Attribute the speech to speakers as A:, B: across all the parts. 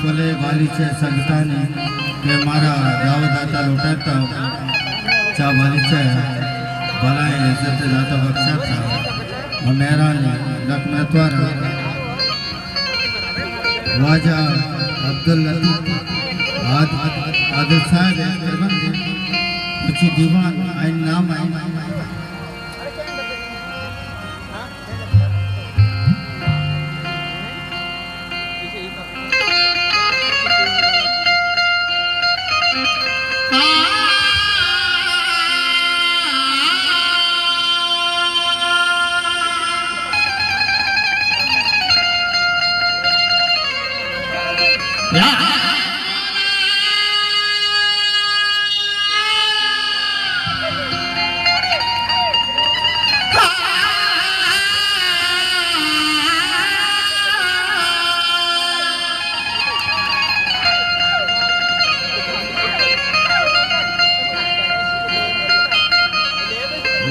A: भले बालीचे संगतानी के मारा गावदाता लोटाता चा बालीचे भलाई इज्जत दाता बख्शाता मेहरानी लखनत्वारा वाजा अब्दुल लतीफ आदिल साहब प्रबंधी कुछ दीवान आइन नाम आइन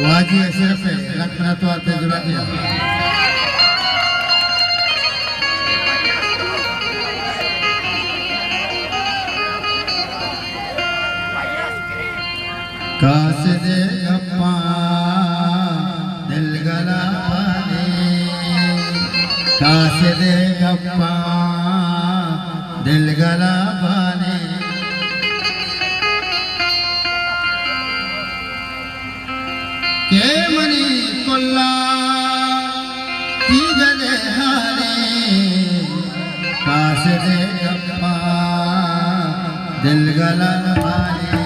A: वाजी अशरफ लखनत्वार तजुर्बा कासिदे गप्पा दिल गला पाने कासिदे गप्पा दिल गला पाने के मनी कुल्ला की गदे हाने कासिदे गप्पा दिल गला पाने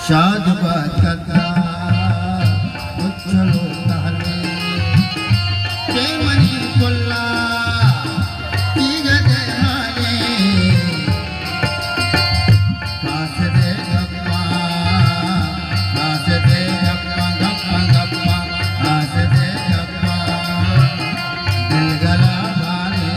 A: शाद बात करता उछलो ताले के मनी कोल्ला की गदे हाने कासिदे गप्पा गप्पा गप्पा कासिदे गप्पा दिल गला बाने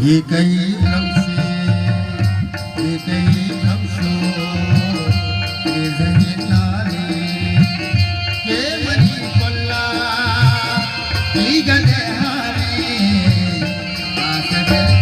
A: ये कई लम्से ये कई लम्सो ये जही नारे के मनी कोल्ला की गदे हारे เสด็จ